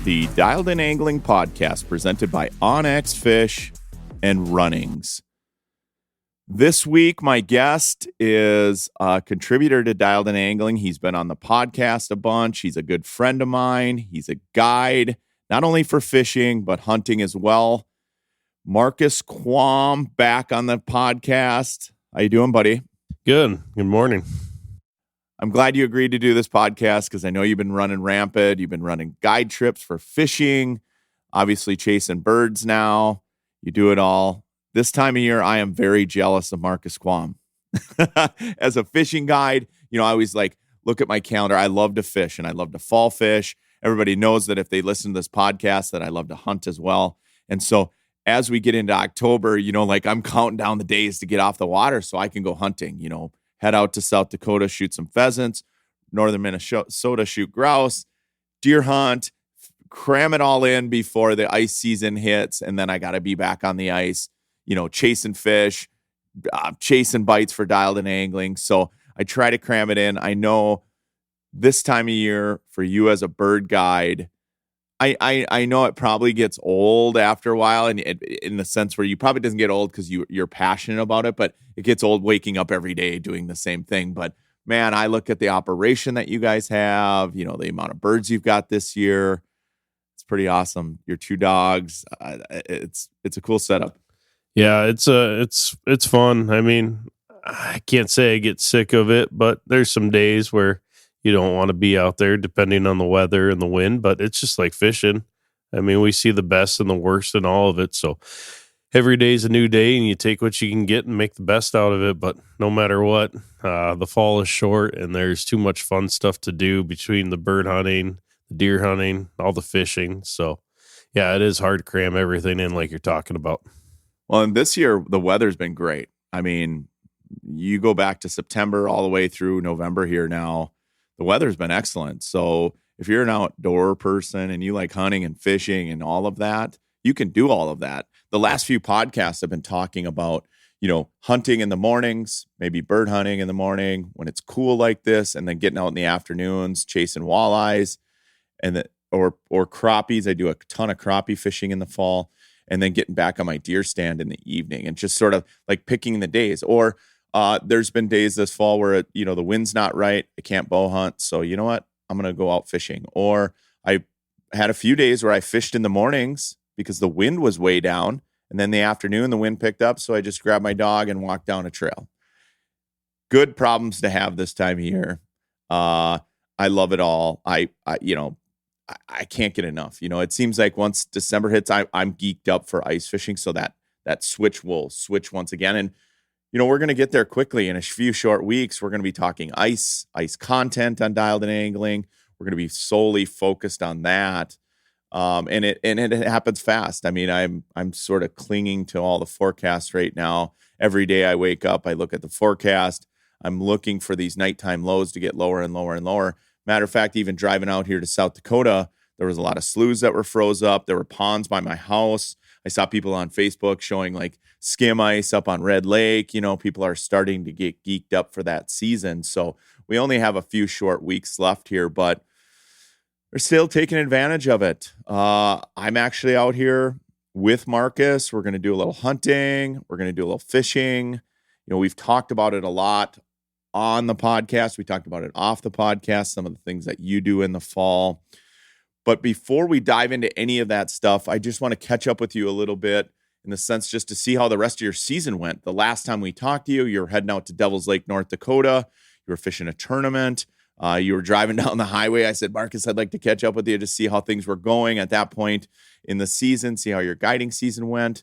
The Dialed In Angling podcast presented by OnX Fish and Runnings. This week, my guest is a contributor to Dialed In Angling. He's been on the podcast a bunch. He's a good friend of mine. He's a guide, not only for fishing, but hunting as well. Marcus Quam back on the podcast. How you doing, buddy? Good. Good morning. I'm glad you agreed to do this podcast because I know you've been running rampant. You've been running guide trips for fishing, obviously chasing birds now. You do it all. This time of year, I am very jealous of Marcus Quam. As a fishing guide, I always look at my calendar. I love to fish and I love to fall fish. Everybody knows that if they listen to this podcast that I love to hunt as well. And so as we get into October, I'm counting down the days to get off the water so I can go hunting, head out to South Dakota, shoot some pheasants, northern Minnesota, shoot grouse, deer hunt, cram it all in before the ice season hits. And then I got to be back on the ice, chasing fish, chasing bites for Dialed In Angling. So I try to cram it in. I know this time of year for you as a bird guide, I know it probably gets old after a while, and in the sense where you probably doesn't get old because you're passionate about it, but it gets old waking up every day doing the same thing. But man, I look at the operation that you guys have, the amount of birds you've got this year. It's pretty awesome. Your 2 dogs. It's a cool setup. Yeah, it's fun. I mean, I can't say I get sick of it, but there's some days where you don't want to be out there depending on the weather and the wind, but it's just like fishing. I mean, we see the best and the worst in all of it. So every day is a new day and you take what you can get and make the best out of it. But no matter what, the fall is short and there's too much fun stuff to do between the bird hunting, the deer hunting, all the fishing. So yeah, it is hard to cram everything in like you're talking about. Well, and this year, the weather's been great. I mean, you go back to September all the way through November here now. The weather's been excellent. So if you're an outdoor person and you like hunting and fishing and all of that, you can do all of that. The last few podcasts have been talking about, hunting in the mornings, maybe bird hunting in the morning when it's cool like this, and then getting out in the afternoons, chasing walleyes or crappies. I do a ton of crappie fishing in the fall, and then getting back on my deer stand in the evening and just sort of like picking the days. Or there's been days this fall where, the wind's not right. I can't bow hunt. So you know what? I'm going to go out fishing. Or I had a few days where I fished in the mornings because the wind was way down. And then the afternoon, the wind picked up. So I just grabbed my dog and walked down a trail. Good problems to have this time of year. I love it all. I can't get enough. It seems like once December hits, I'm geeked up for ice fishing. So that switch will switch once again. And we're going to get there quickly in a few short weeks. We're going to be talking ice content on Dialed In Angling. We're going to be solely focused on that. And it happens fast. I mean, I'm sort of clinging to all the forecasts right now. Every day I wake up, I look at the forecast. I'm looking for these nighttime lows to get lower and lower and lower. Matter of fact, even driving out here to South Dakota, there was a lot of sloughs that were froze up. There were ponds by my house. I saw people on Facebook showing skim ice up on Red Lake. People are starting to get geeked up for that season. So we only have a few short weeks left here, but they're still taking advantage of it. I'm actually out here with Marcus. We're going to do a little hunting. We're going to do a little fishing. We've talked about it a lot on the podcast. We talked about it off the podcast, some of the things that you do in the fall. But before we dive into any of that stuff, I just want to catch up with you a little bit in the sense just to see how the rest of your season went. The last time we talked to you, you were heading out to Devil's Lake, North Dakota. You were fishing a tournament. You were driving down the highway. I said, Marcus, I'd like to catch up with you to see how things were going at that point in the season, see how your guiding season went.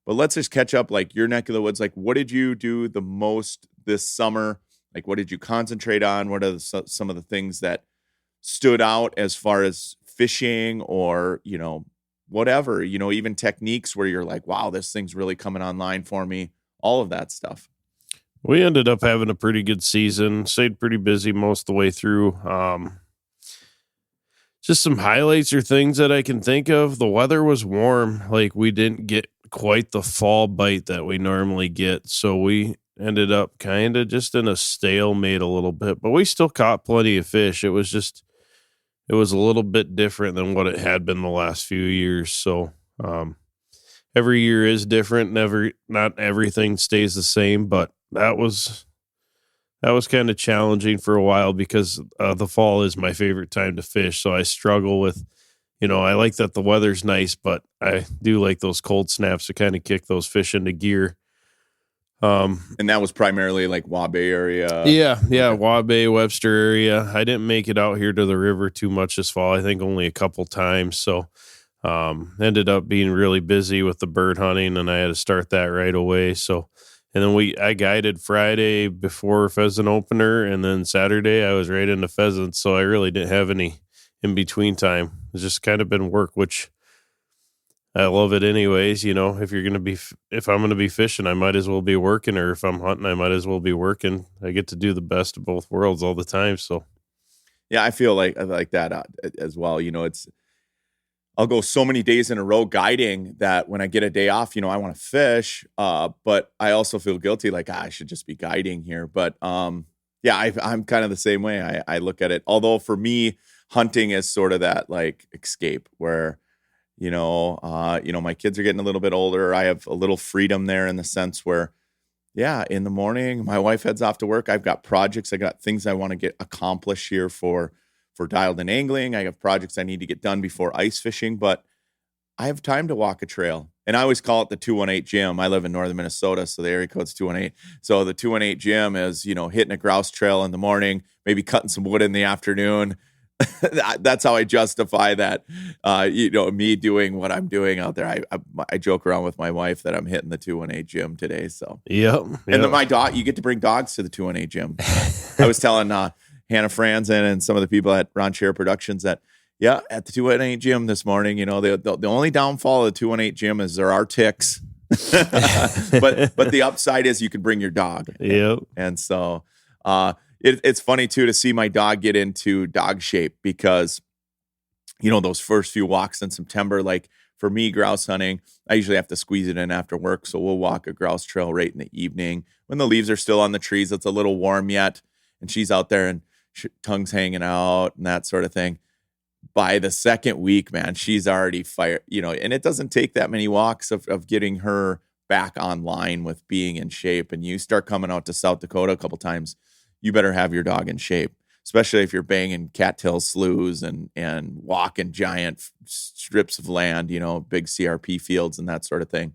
But let's just catch up, your neck of the woods. What did you do the most this summer? What did you concentrate on? What are some of the things that stood out as far as fishing or, whatever, even techniques where you're like, wow, this thing's really coming online for me, all of that stuff. We ended up having a pretty good season, stayed pretty busy most of the way through. Just some highlights or things that I can think of. The weather was warm. We didn't get quite the fall bite that we normally get. So we ended up kind of just in a stalemate a little bit, but we still caught plenty of fish. It was it was a little bit different than what it had been the last few years. So every year is different. Not everything stays the same, but that was kind of challenging for a while because the fall is my favorite time to fish. So I struggle with, I like that the weather's nice, but I do like those cold snaps to kind of kick those fish into gear. And that was primarily like Wabae area. Yeah, Wabae, Webster area. I didn't make it out here to the river too much this fall. I think only a couple times. So ended up being really busy with the bird hunting, and I had to start that right away. So, and then I guided Friday before pheasant opener, and then Saturday I was right into pheasants. So I really didn't have any in between time. It's just kind of been work, which I love it anyways. If I'm going to be fishing, I might as well be working, or if I'm hunting, I might as well be working. I get to do the best of both worlds all the time. So, yeah, I feel like that as well. I'll go so many days in a row guiding that when I get a day off, I want to fish. But I also feel guilty, like I should just be guiding here. But yeah, I'm kind of the same way. I look at it. Although for me, hunting is sort of that like escape where, my kids are getting a little bit older. I have a little freedom there in the sense where, yeah, in the morning, my wife heads off to work. I've got projects. I got things I want to get accomplished here for dialed in angling. I have projects I need to get done before ice fishing, but I have time to walk a trail. And I always call it the 218 gym. I live in northern Minnesota, so the area code's 218. So the 218 gym is, hitting a grouse trail in the morning, maybe cutting some wood in the afternoon. That's how I justify that, me doing what I'm doing out there. I joke around with my wife that I'm hitting the 218 gym today. So, yep. And then my dog, you get to bring dogs to the 218 gym. I was telling Hannah Franzen and some of the people at Ron Chair Productions that, yeah, at the 218 gym this morning, the only downfall of the 218 gym is there are ticks, but the upside is you can bring your dog. Yep. And so, it's funny too to see my dog get into dog shape because, those first few walks in September, like for me, grouse hunting, I usually have to squeeze it in after work. So we'll walk a grouse trail right in the evening when the leaves are still on the trees. It's a little warm yet. And she's out there and tongue's hanging out and that sort of thing. By the second week, man, she's already fired, and it doesn't take that many walks of getting her back online with being in shape. And you start coming out to South Dakota a couple times, you better have your dog in shape, especially if you're banging cattail sloughs and walking giant strips of land, big CRP fields and that sort of thing.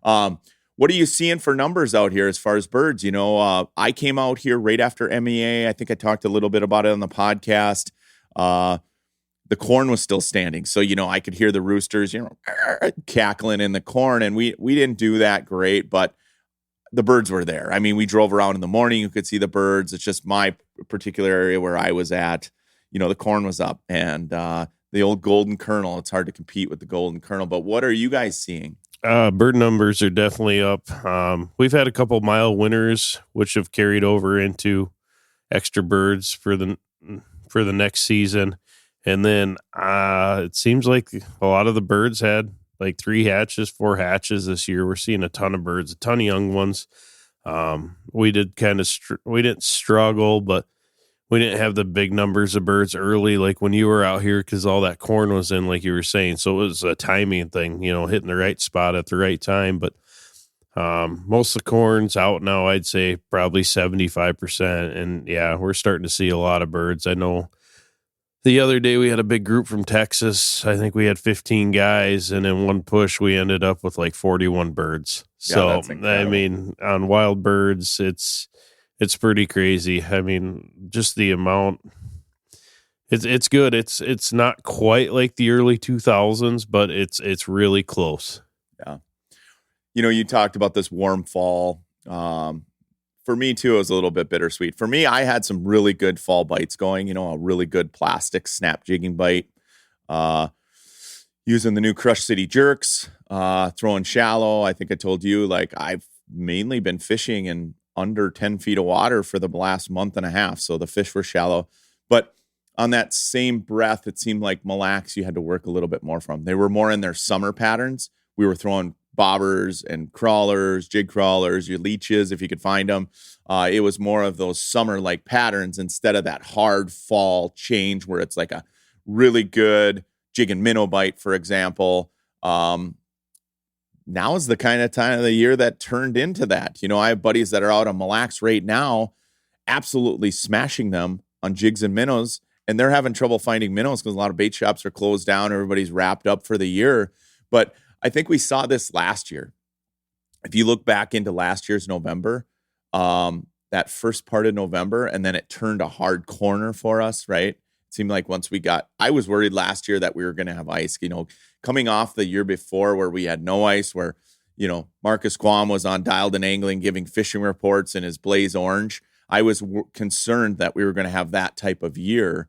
What are you seeing for numbers out here as far as birds? I came out here right after MEA. I think I talked a little bit about it on the podcast. The corn was still standing. So, I could hear the roosters, cackling in the corn, and we didn't do that great, but the birds were there. I mean, we drove around in the morning. You could see the birds. It's just my particular area where I was at, the corn was up and the old golden kernel. It's hard to compete with the golden kernel, but what are you guys seeing? Bird numbers are definitely up. We've had a couple mild winters, which have carried over into extra birds for the next season. And then it seems like a lot of the birds had like 3 hatches, 4 hatches this year. We're seeing a ton of birds, a ton of young ones. We did we didn't struggle, but we didn't have the big numbers of birds early, like when you were out here, because all that corn was in, like you were saying. So it was a timing thing, hitting the right spot at the right time. But most of the corn's out now, I'd say probably 75%. And yeah, we're starting to see a lot of birds. I know the other day we had a big group from Texas. I think we had 15 guys, and in one push we ended up with like 41 birds. So, I mean, on wild birds, it's pretty crazy. I mean, just the amount. It's good. It's not quite like the early 2000s, but it's really close. Yeah. You talked about this warm fall. For me too, it was a little bit bittersweet. For me, I had some really good fall bites going, a really good plastic snap jigging bite, using the new Crush City jerks, throwing shallow. I think I told you, like, I've mainly been fishing in under 10 feet of water for the last month and a half. So the fish were shallow, but on that same breath, it seemed like Mille Lacs you had to work a little bit more from. They were more in their summer patterns. We were throwing bobbers and crawlers, jig crawlers, your leeches, if you could find them. It was more of those summer-like patterns instead of that hard fall change where it's like a really good jig and minnow bite, for example. Now is the kind of time of the year that turned into that. I have buddies that are out on Mille Lacs right now, absolutely smashing them on jigs and minnows, and they're having trouble finding minnows because a lot of bait shops are closed down. Everybody's wrapped up for the year. But I think we saw this last year. If you look back into last year's November, that first part of November, and then it turned a hard corner for us, right? It seemed like I was worried last year that we were going to have ice, coming off the year before where we had no ice, where, Marcus Quam was on Dialed and Angling giving fishing reports in his Blaze Orange. I was concerned that we were going to have that type of year,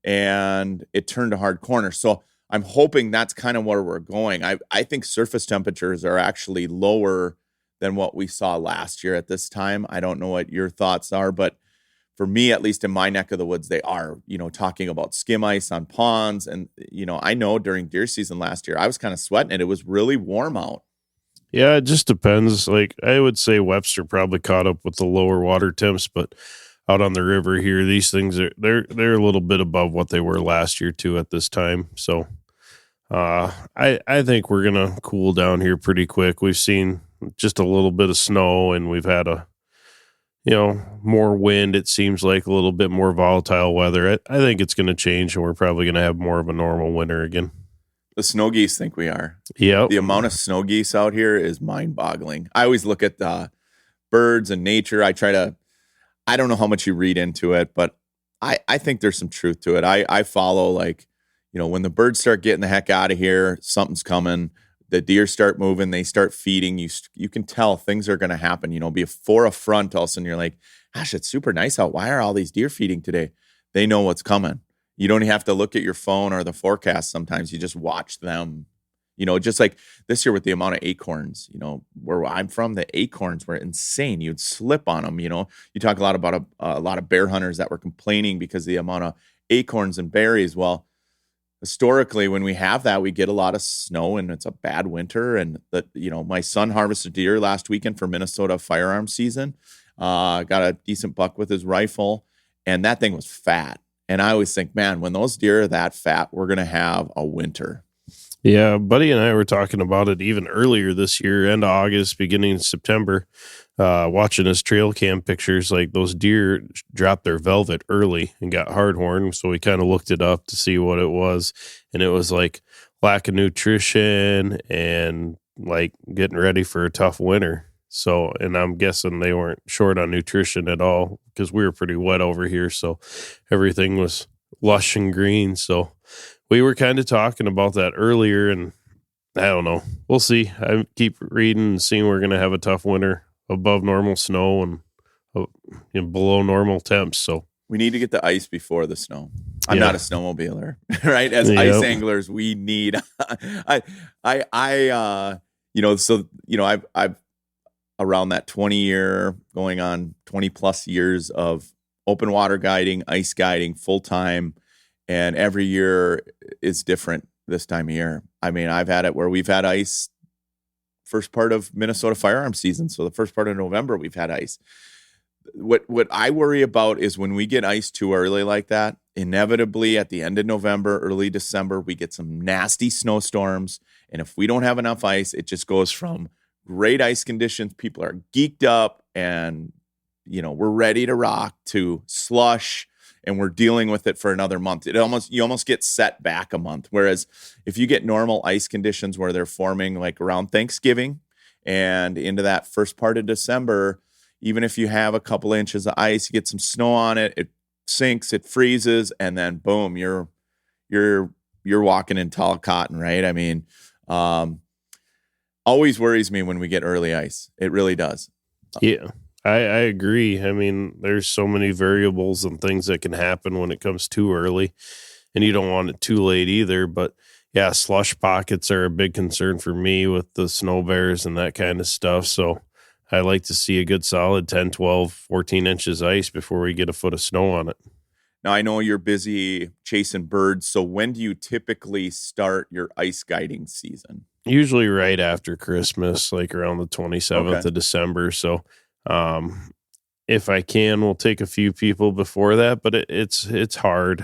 and it turned a hard corner. So I'm hoping that's kind of where we're going. I think surface temperatures are actually lower than what we saw last year at this time. I don't know what your thoughts are, but for me, at least in my neck of the woods, they are, talking about skim ice on ponds. And, I know during deer season last year, I was kind of sweating it. It was really warm out. Yeah, it just depends. Like, I would say Webster probably caught up with the lower water temps, but out on the river here, these things they're a little bit above what they were last year too at this time. So I think we're gonna cool down here pretty quick. We've seen just a little bit of snow, and we've had more wind. It seems like a little bit more volatile weather. I think it's going to change, and we're probably going to have more of a normal winter again. The snow geese think we are. Yeah. The amount of snow geese out here is mind-boggling. I always look at the birds and nature. I don't know how much you read into it, but I think there's some truth to it. I follow, when the birds start getting the heck out of here, something's coming. The deer start moving, they start feeding. You can tell things are going to happen. Before a front, all of a sudden you're like, gosh, it's super nice out. Why are all these deer feeding today? They know what's coming. You don't have to look at your phone or the forecast sometimes. You just watch them. Just like this year with the amount of acorns, where I'm from, the acorns were insane. You'd slip on them. You talk a lot about a lot of bear hunters that were complaining because of the amount of acorns and berries. Well, historically, when we have that, we get a lot of snow and it's a bad winter. And my son harvested deer last weekend for Minnesota firearm season. Got a decent buck with his rifle, and that thing was fat. And I always think, man, when those deer are that fat, we're going to have a winter. Yeah, Buddy and I were talking about it even earlier this year, end of August, beginning of September, watching his trail cam pictures. Like, those deer dropped their velvet early and got hardhorn. So we kind of looked it up to see what it was. And it was like lack of nutrition and like getting ready for a tough winter. So, and I'm guessing they weren't short on nutrition at all because we were pretty wet over here. So everything was lush and green. So we were kind of talking about that earlier, and I don't know. We'll see. I keep reading and seeing we're going to have a tough winter, above normal snow and below normal temps. So we need to get the ice before the snow. I'm not a snowmobiler, right? As ice anglers, we need. I've around that 20-year, going on 20 plus years of open water guiding, ice guiding, full time. And every year is different this time of year. I mean, I've had it where we've had ice first part of Minnesota firearm season. So the first part of November, we've had ice. What I worry about is when we get ice too early like that, inevitably at the end of November, early December, we get some nasty snowstorms. And if we don't have enough ice, it just goes from great ice conditions, people are geeked up and, we're ready to rock, to slush, and we're dealing with it for another month. You almost get set back a month. Whereas if you get normal ice conditions where they're forming like around Thanksgiving and into that first part of December, even if you have a couple inches of ice, you get some snow on it, it sinks, it freezes, and then boom, you're walking in tall cotton, right? I mean, always worries me when we get early ice. It really does. Yeah. I agree. I mean, there's so many variables and things that can happen when it comes too early, and you don't want it too late either. But yeah, slush pockets are a big concern for me with the snow bears and that kind of stuff. So I like to see a good solid 10, 12, 14 inches ice before we get a foot of snow on it. Now, I know you're busy chasing birds. So when do you typically start your ice guiding season? Usually right after Christmas, like around the 27th of December. So if I can, we'll take a few people before that, but it's hard.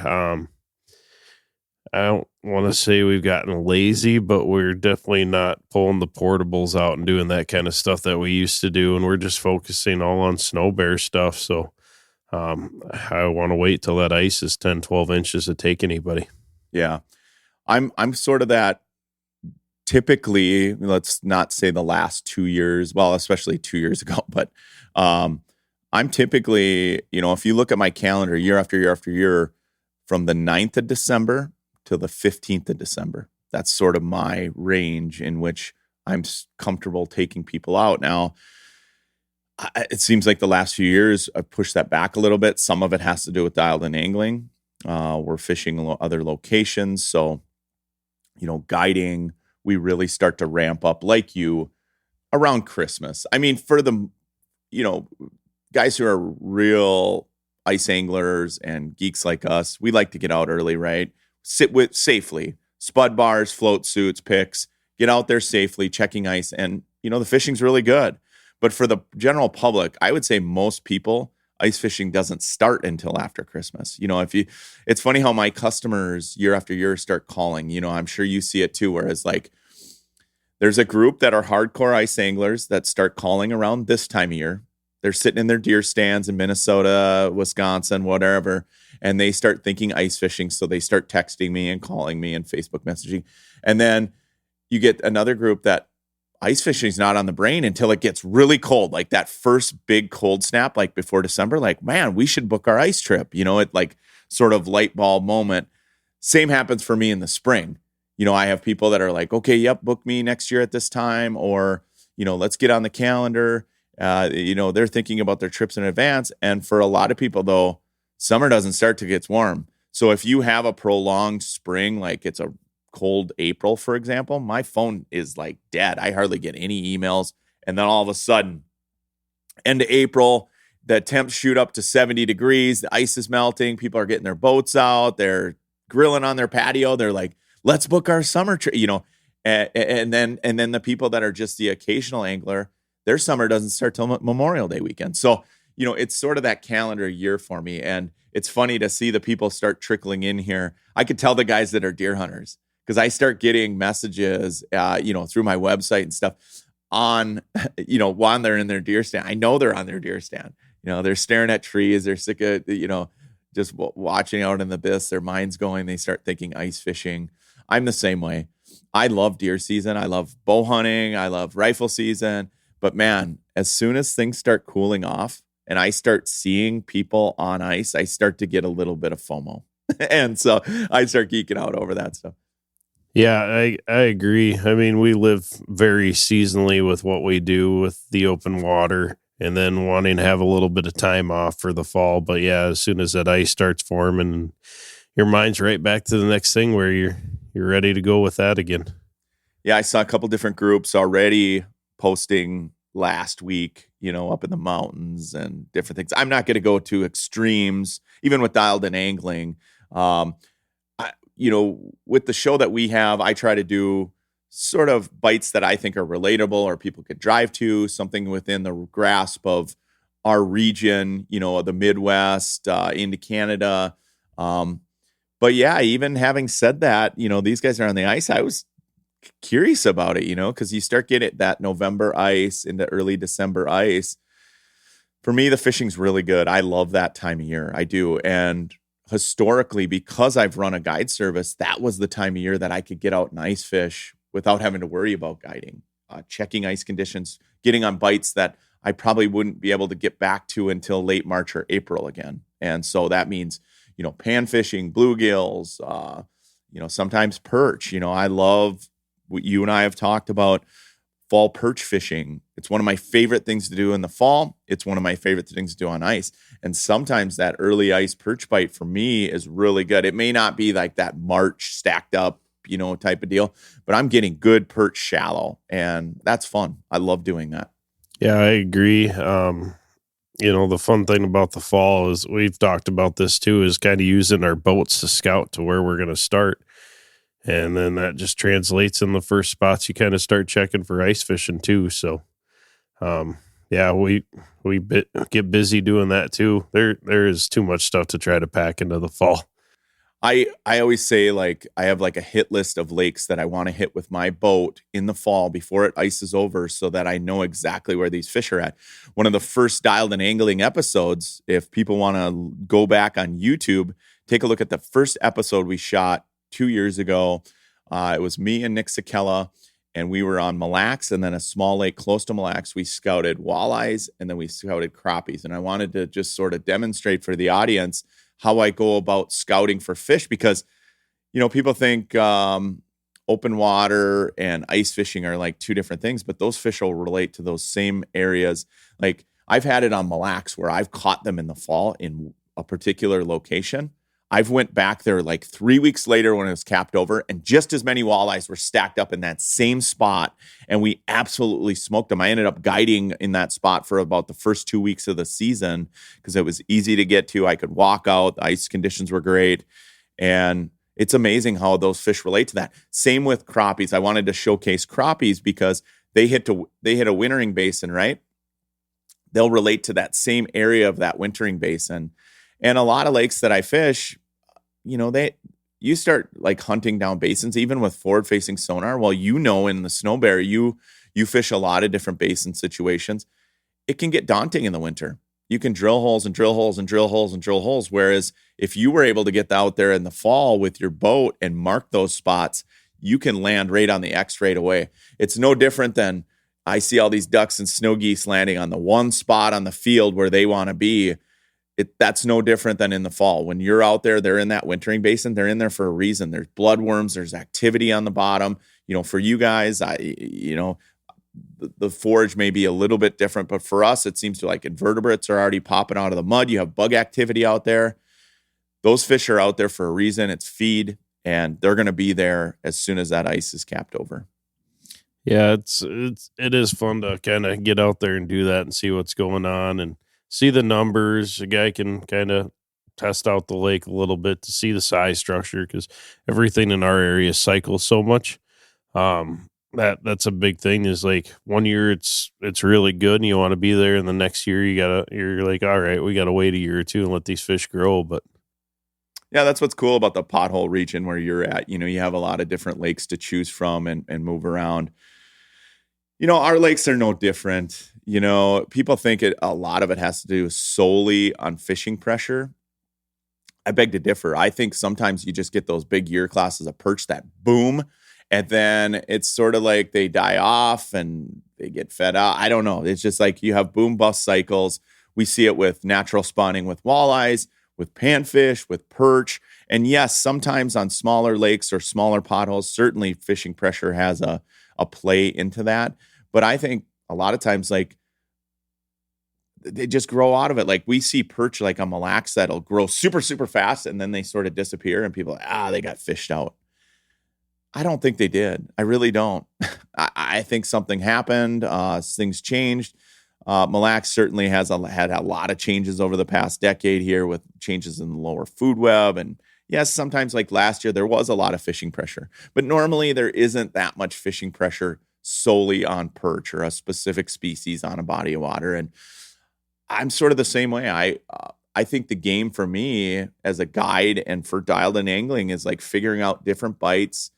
I don't want to say we've gotten lazy, but we're definitely not pulling the portables out and doing that kind of stuff that we used to do. And we're just focusing all on snow bear stuff. So I want to wait till that ice is 10, 12 inches to take anybody. Yeah. I'm sort of that. Typically, let's not say the last 2 years, well, especially 2 years ago, but I'm typically, if you look at my calendar year after year after year, from the 9th of December to the 15th of December, that's sort of my range in which I'm comfortable taking people out. Now, it seems like the last few years I've pushed that back a little bit. Some of it has to do with dialed-in angling. We're fishing other locations. So, guiding, we really start to ramp up like you around Christmas. I mean, for the, guys who are real ice anglers and geeks like us, we like to get out early, right? Sit with safely, spud bars, float suits, picks, get out there safely, checking ice. And, the fishing's really good. But for the general public, I would say most people, ice fishing doesn't start until after Christmas. It's funny how my customers year after year start calling, I'm sure you see it too, whereas like there's a group that are hardcore ice anglers that start calling around this time of year. They're sitting in their deer stands in Minnesota, Wisconsin, whatever, and they start thinking ice fishing. So they start texting me and calling me and Facebook messaging. And then you get another group that ice fishing is not on the brain until it gets really cold, like that first big cold snap, like before December, like, man, we should book our ice trip. It like sort of light bulb moment. Same happens for me in the spring. I have people that are like, okay, yep, book me next year at this time, or, let's get on the calendar. They're thinking about their trips in advance. And for a lot of people though, summer doesn't start till it gets warm. So if you have a prolonged spring, like it's a cold April, for example, my phone is like dead. I hardly get any emails. And then all of a sudden, end of April, the temps shoot up to 70 degrees. The ice is melting. People are getting their boats out. They're grilling on their patio. They're like, let's book our summer trip, and then the people that are just the occasional angler, their summer doesn't start till Memorial Day weekend. So, it's sort of that calendar year for me. And it's funny to see the people start trickling in here. I could tell the guys that are deer hunters, because I start getting messages, through my website and stuff on, while they're in their deer stand. I know they're on their deer stand. They're staring at trees. They're sick of, just watching out in the abyss. Their mind's going. They start thinking ice fishing. I'm the same way. I love deer season. I love bow hunting. I love rifle season. But man, as soon as things start cooling off and I start seeing people on ice, I start to get a little bit of FOMO. And so I start geeking out over that stuff. Yeah, I agree. I mean, we live very seasonally with what we do with the open water and then wanting to have a little bit of time off for the fall. But yeah, as soon as that ice starts forming, your mind's right back to the next thing where you're ready to go with that again. Yeah, I saw a couple different groups already posting last week, up in the mountains and different things. I'm not going to go to extremes, even with dialed-in angling. With the show that we have, I try to do sort of bites that I think are relatable or people could drive to, something within the grasp of our region, the Midwest, into Canada. But yeah, even having said that, these guys are on the ice. I was curious about it, because you start getting that November ice into early December ice. For me, the fishing's really good. I love that time of year. I do. And historically, because I've run a guide service, that was the time of year that I could get out and ice fish without having to worry about guiding, checking ice conditions, getting on bites that I probably wouldn't be able to get back to until late March or April again. And so that means, pan fishing, bluegills, sometimes perch. I love what you and I have talked about, fall perch fishing. It's one of my favorite things to do in the fall. It's one of my favorite things to do on ice. And sometimes that early ice perch bite for me is really good. It may not be like that March stacked up, type of deal, but I'm getting good perch shallow, and that's fun. I love doing that. Yeah, I agree. The fun thing about the fall is, we've talked about this too, is kind of using our boats to scout to where we're going to start. And then that just translates in the first spots you kind of start checking for ice fishing too. So, we get busy doing that too. There is too much stuff to try to pack into the fall. I always say, like, I have like a hit list of lakes that I want to hit with my boat in the fall before it ices over, so that I know exactly where these fish are at. One of the first Dialed and Angling episodes, if people want to go back on YouTube, take a look at the first episode we shot 2 years ago. It was me and Nick Sakella, and we were on Mille Lacs, and then a small lake close to Mille Lacs. We scouted walleyes, and then we scouted crappies. And I wanted to just sort of demonstrate for the audience how I go about scouting for fish, because, people think open water and ice fishing are like two different things, but those fish will relate to those same areas. Like, I've had it on Mille Lacs where I've caught them in the fall in a particular location. I've went back there like 3 weeks later when it was capped over, and just as many walleyes were stacked up in that same spot, and we absolutely smoked them. I ended up guiding in that spot for about the first 2 weeks of the season because it was easy to get to. I could walk out. The ice conditions were great. And it's amazing how those fish relate to that. Same with crappies. I wanted to showcase crappies because they hit a wintering basin, right? They'll relate to that same area of that wintering basin. And a lot of lakes that I fish, you start like hunting down basins, even with forward facing sonar. Well, in the Snow Bear, you fish a lot of different basin situations. It can get daunting in the winter. You can drill holes and drill holes and drill holes and drill holes. Whereas if you were able to get out there in the fall with your boat and mark those spots, you can land right on the X right away. It's no different than I see all these ducks and snow geese landing on the one spot on the field where they want to be. That's no different than in the fall. When you're out there, they're in that wintering basin. They're in there for a reason. There's bloodworms. There's activity on the bottom. For you guys, the forage may be a little bit different, but for us, it seems to like invertebrates are already popping out of the mud. You have bug activity out there. Those fish are out there for a reason. It's feed, and they're going to be there as soon as that ice is capped over. Yeah, it is fun to kind of get out there and do that and see what's going on and see the numbers. A guy can kind of test out the lake a little bit to see the size structure, because everything in our area cycles so much. That's a big thing. Is like 1 year it's really good and you want to be there, and the next year you're like, all right, we gotta wait a year or two and let these fish grow. But yeah, that's what's cool about the pothole region where you're at. You have a lot of different lakes to choose from and move around. Our lakes are no different. People think a lot of it has to do solely on fishing pressure. I beg to differ. I think sometimes you just get those big year classes of perch that boom, and then it's sort of like they die off and they get fed out. I don't know. It's just like you have boom bust cycles. We see it with natural spawning with walleyes, with panfish, with perch. And yes, sometimes on smaller lakes or smaller potholes, certainly fishing pressure has a play into that. But I think a lot of times, like, they just grow out of it. Like, we see perch like on Mille Lacs that'll grow super, super fast, and then they sort of disappear, and people are like, they got fished out. I don't think they did. I really don't. I think something happened. Things changed. Mille Lacs certainly had a lot of changes over the past decade here, with changes in the lower food web. And yes, sometimes like last year, there was a lot of fishing pressure, but normally there isn't that much fishing pressure solely on perch or a specific species on a body of water. And I'm sort of the same way. I think the game for me as a guide and for Dialed and Angling is like figuring out different bites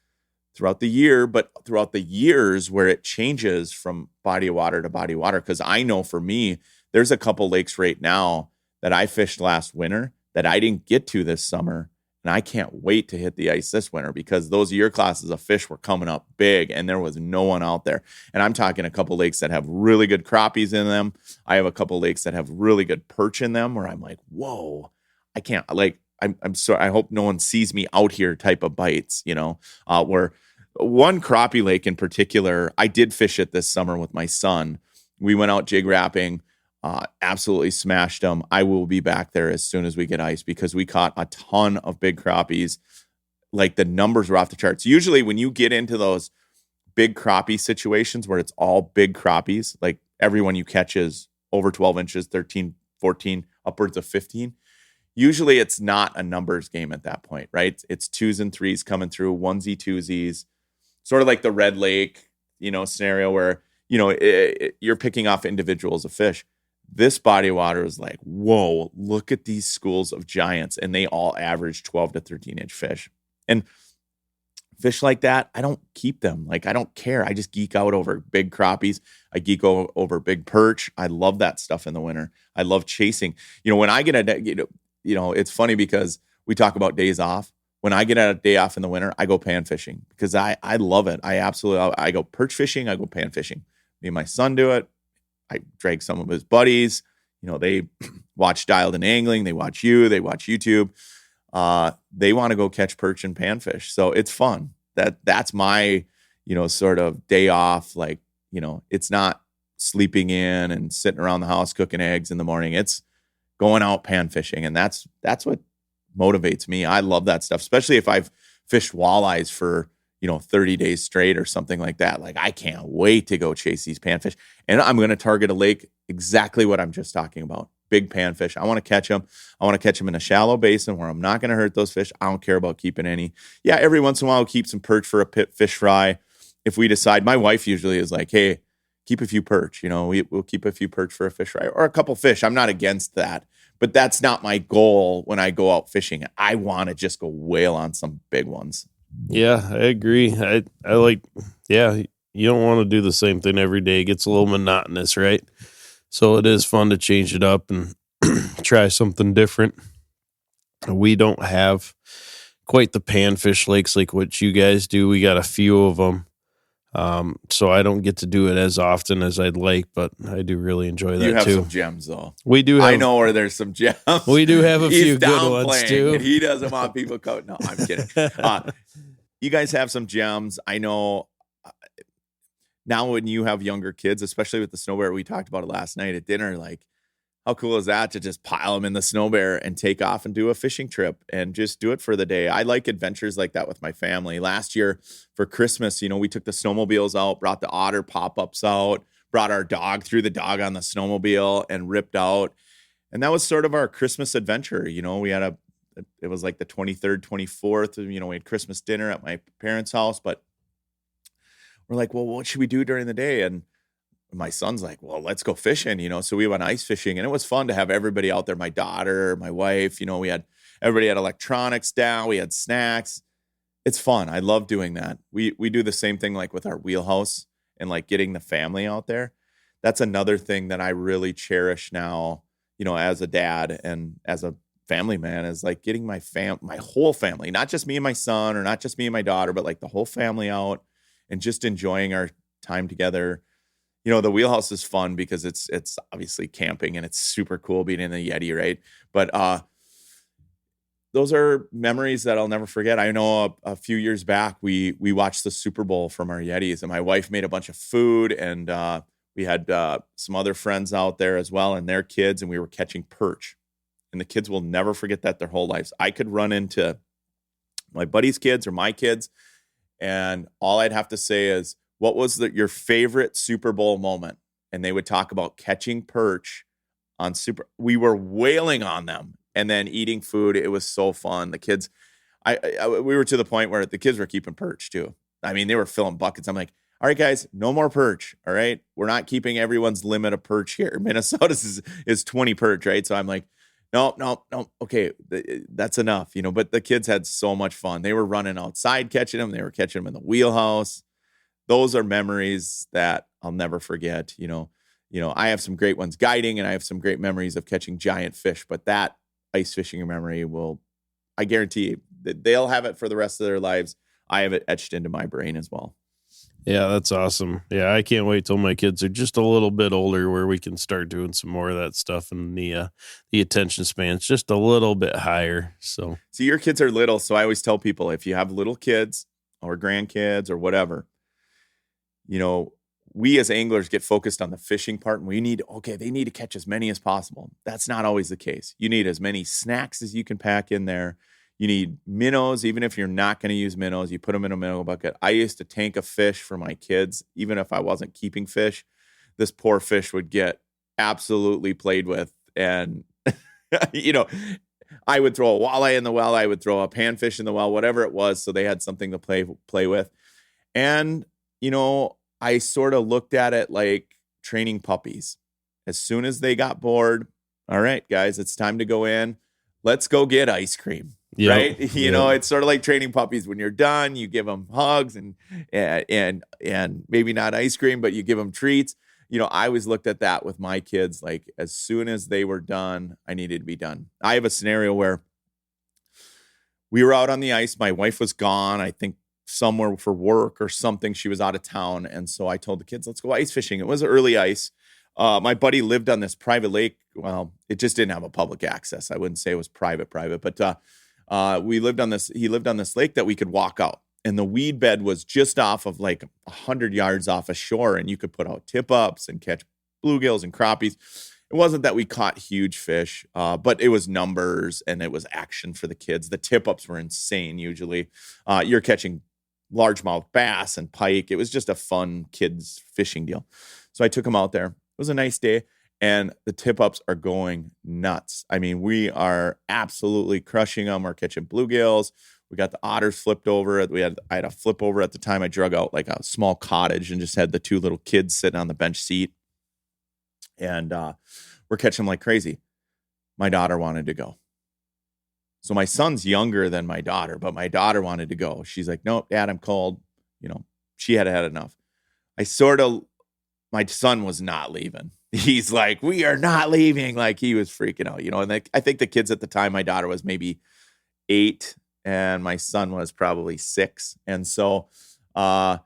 throughout the year, but throughout the years where it changes from body of water to body of water. Because I know for me, there's a couple lakes right now that I fished last winter that I didn't get to this summer. And I can't wait to hit the ice this winter, because those year classes of fish were coming up big and there was no one out there. And I'm talking a couple lakes that have really good crappies in them. I have a couple lakes that have really good perch in them where I'm like, whoa, I can't, like, I'm sorry. I hope no one sees me out here type of bites, where one crappie lake in particular, I did fish it this summer with my son. We went out jig wrapping. Absolutely smashed them. I will be back there as soon as we get ice, because we caught a ton of big crappies. Like, the numbers were off the charts. Usually when you get into those big crappie situations where it's all big crappies, like everyone you catch is over 12 inches, 13, 14, upwards of 15. Usually it's not a numbers game at that point, right? It's twos and threes coming through, onesie, twosies, sort of like the Red Lake, scenario where, you're picking off individuals of fish. This body of water was like, whoa, look at these schools of giants. And they all average 12 to 13-inch fish. And fish like that, I don't keep them. Like, I don't care. I just geek out over big crappies. I geek over big perch. I love that stuff in the winter. I love chasing. When I get it's funny because we talk about days off. When I get a day off in the winter, I go pan fishing because I love it. I go perch fishing. I go pan fishing. Me and my son do it. I drag some of his buddies. They watch Dialed In Angling. They watch they watch YouTube. They want to go catch perch and panfish. So it's fun. That's my, sort of day off. Like, it's not sleeping in and sitting around the house cooking eggs in the morning. It's going out pan fishing. And that's what motivates me. I love that stuff, especially if I've fished walleyes for, 30 days straight or something like that. Like, I can't wait to go chase these panfish. And I'm going to target a lake exactly what I'm just talking about. Big panfish. I want to catch them. I want to catch them in a shallow basin where I'm not going to hurt those fish. I don't care about keeping any. Yeah, every once in a while, I'll keep some perch for a pit fish fry. If we decide, my wife usually is like, hey, keep a few perch. We'll keep a few perch for a fish fry or a couple fish. I'm not against that. But that's not my goal when I go out fishing. I want to just go whale on some big ones. Yeah, I agree. I like, you don't want to do the same thing every day. It gets a little monotonous, right? So it is fun to change it up and try something different. We don't have quite the panfish lakes like what you guys do. We got a few of them. So I don't get to do it as often as I'd like, but I do really enjoy that too. You have some gems though. We do. I know where there's some gems. We do have a few good ones too. And he doesn't want people to No, I'm kidding. You guys have some gems. I know now when you have younger kids, especially with the snow bear, we talked about it last night at dinner, like how cool is that to just pile them in the snow bear and take off and do a fishing trip and just do it for the day. I like adventures like that with my family. Last year for Christmas, we took the snowmobiles out, brought the otter pop-ups out, brought our dog, threw the dog on the snowmobile and ripped out. And that was sort of our Christmas adventure. We had it was like the 23rd, 24th, we had Christmas dinner at my parents' house, but we're like, well, what should we do during the day? And my son's like, well, let's go fishing, so we went ice fishing and it was fun to have everybody out there. My daughter, my wife, everybody had electronics down. We had snacks. It's fun. I love doing that. We do the same thing like with our wheelhouse and like getting the family out there. That's another thing that I really cherish now, as a dad and as a family man, is like getting my whole family, not just me and my son or not just me and my daughter, but like the whole family out and just enjoying our time together. The wheelhouse is fun because it's obviously camping and it's super cool being in the Yeti, right? But those are memories that I'll never forget. I know a few years back, we watched the Super Bowl from our Yetis and my wife made a bunch of food and we had some other friends out there as well and their kids, and we were catching perch. And the kids will never forget that their whole lives. I could run into my buddy's kids or my kids, and all I'd have to say is, what was your favorite Super Bowl moment? And they would talk about catching perch on we were wailing on them and then eating food. It was so fun. The kids, we were to the point where the kids were keeping perch too. I mean, they were filling buckets. I'm like, all right, guys, no more perch. All right. We're not keeping everyone's limit of perch here. Minnesota is 20 perch, right? So I'm like, no. Okay, that's enough, but the kids had so much fun. They were running outside catching them. They were catching them in the wheelhouse. Those are memories that I'll never forget. I have some great ones guiding and I have some great memories of catching giant fish, but that ice fishing memory I guarantee that they'll have it for the rest of their lives. I have it etched into my brain as well. Yeah, that's awesome. Yeah, I can't wait till my kids are just a little bit older where we can start doing some more of that stuff and the attention span's just a little bit higher. So your kids are little, so I always tell people if you have little kids or grandkids or whatever, we as anglers get focused on the fishing part and they need to catch as many as possible. That's not always the case. You need as many snacks as you can pack in there. You need minnows, even if you're not going to use minnows, you put them in a minnow bucket. I used to tank a fish for my kids, even if I wasn't keeping fish. This poor fish would get absolutely played with. And, I would throw a walleye in the well. I would throw a panfish in the well, whatever it was. So they had something to play with. And, I sort of looked at it like training puppies. as soon as they got bored, all right, guys, it's time to go in. Let's go get ice cream. Yep. Right. You know, it's sort of like training puppies. When you're done, you give them hugs and maybe not ice cream, but you give them treats. You know, I always looked at that with my kids. Like, as soon as they were done, I needed to be done. I have a scenario where we were out on the ice. My wife was gone, I think somewhere for work or something. She was out of town. And so I told the kids, let's go ice fishing. It was early ice. My buddy lived on this private lake. Well, it just didn't have a public access. I wouldn't say it was private, but he lived on this lake that we could walk out. And the weed bed was just off of like 100 yards off a shore. And you could put out tip ups and catch bluegills and crappies. It wasn't that we caught huge fish, but it was numbers and it was action for the kids. The tip ups were insane. Usually you're catching largemouth bass and pike. It was just a fun kids fishing deal. So I took them out there. It was a nice day. And the tip ups are going nuts. I mean, we are absolutely crushing them. We're catching bluegills. We got the otters flipped over. I had a flip over at the time. I drug out like a small cottage and just had the two little kids sitting on the bench seat. And we're catching them like crazy. My daughter wanted to go. So my son's younger than my daughter, but my daughter wanted to go. She's like, nope, Dad, I'm cold. You know, she had had enough. My son was not leaving. He's like, we are not leaving. Like, he was freaking out, you know. And I think the kids at the time, my daughter was maybe 8 and my son was probably 6. And so I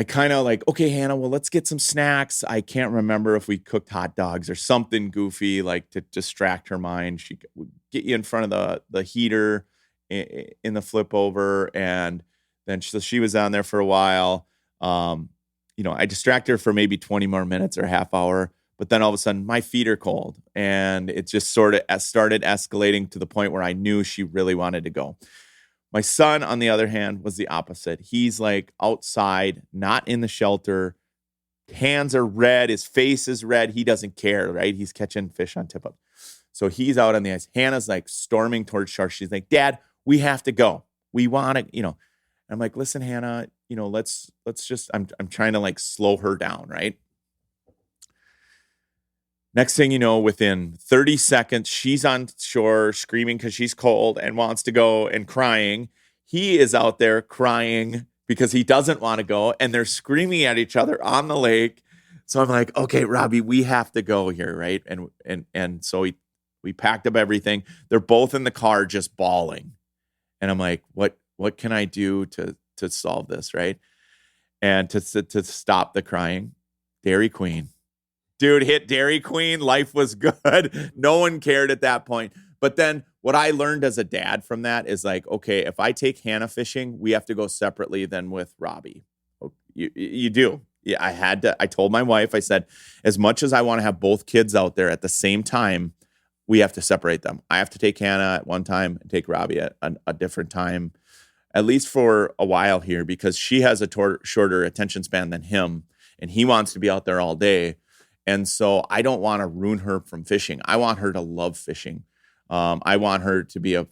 kind of like, okay, Hannah, well, let's get some snacks. I can't remember if we cooked hot dogs or something goofy, like to distract her mind. She would get you in front of the heater in the flip over. And then she was on there for a while. You know, I distracted her for maybe 20 more minutes or a half hour, but then all of a sudden my feet are cold and it just sort of started escalating to the point where I knew she really wanted to go. My son, on the other hand, was the opposite. He's like outside, not in the shelter. Hands are red. His face is red. He doesn't care, right? He's catching fish on tip up. So he's out on the ice. Hannah's like storming towards shore. She's like, Dad, we have to go. We want to, you know. I'm like, listen, Hannah, you know, let's just, I'm trying to like slow her down, right? Next thing you know, within 30 seconds, she's on shore screaming because she's cold and wants to go and crying. He is out there crying because he doesn't want to go, and they're screaming at each other on the lake. So I'm like, okay, Robbie, we have to go here, right? And so we packed up everything. They're both in the car just bawling. And I'm like, what can I do to solve this, right? And to stop the crying? Dairy Queen. Dude, hit Dairy Queen. Life was good. No one cared at that point. But then what I learned as a dad from that is like, okay, if I take Hannah fishing, we have to go separately than with Robbie. You do. Yeah, I told my wife, I said, as much as I want to have both kids out there at the same time, we have to separate them. I have to take Hannah at one time and take Robbie at a different time, at least for a while here, because she has a shorter attention span than him, and he wants to be out there all day. And so I don't want to ruin her from fishing. I want her to love fishing. I want her to be a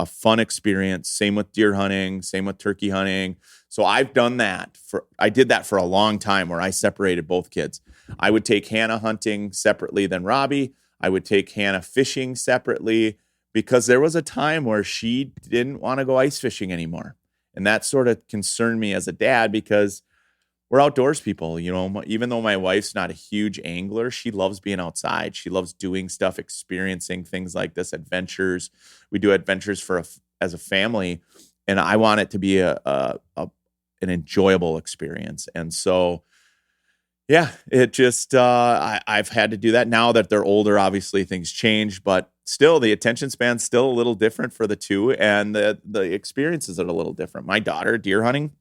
fun experience. Same with deer hunting, same with turkey hunting. So I've done that. I did that for a long time where I separated both kids. I would take Hannah hunting separately than Robbie. I would take Hannah fishing separately, because there was a time where she didn't want to go ice fishing anymore. And that sort of concerned me as a dad, because we're outdoors people, you know. Even though my wife's not a huge angler, she loves being outside. She loves doing stuff, experiencing things like this, adventures. We do adventures as a family, and I want it to be an enjoyable experience. And so, yeah, it just I've had to do that. Now that they're older, obviously things change, but still the attention span's still a little different for the two, and the experiences are a little different. My daughter, deer hunting,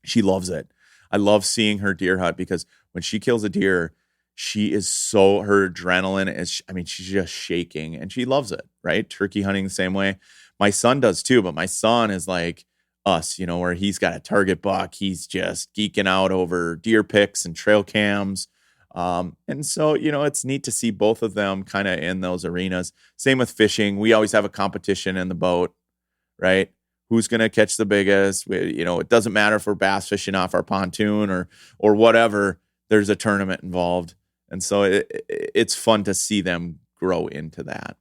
she loves it. I love seeing her deer hunt, because when she kills a deer, her adrenaline is, she's just shaking, and she loves it, right? Turkey hunting the same way. My son does too, but my son is like us, you know, where he's got a target buck. He's just geeking out over deer picks and trail cams. And so, you know, it's neat to see both of them kind of in those arenas. Same with fishing. We always have a competition in the boat, right? Who's going to catch the biggest? You know, it doesn't matter if we're bass fishing off our pontoon or whatever. There's a tournament involved. And so it's fun to see them grow into that.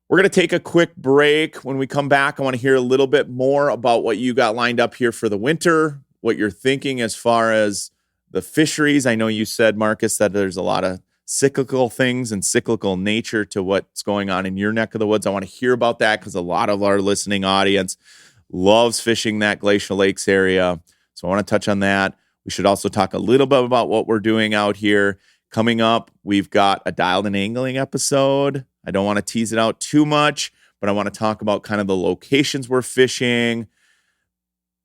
We're going to take a quick break. When we come back, I want to hear a little bit more about what you got lined up here for the winter, what you're thinking as far as the fisheries. I know you said, Marcus, that there's a lot of cyclical things and cyclical nature to what's going on in your neck of the woods. I want to hear about that because a lot of our listening audience loves fishing that Glacial Lakes area. So I want to touch on that. We should also talk a little bit about what we're doing out here. Coming up, we've got a dialed in angling episode. I don't want to tease it out too much, but I want to talk about kind of the locations we're fishing.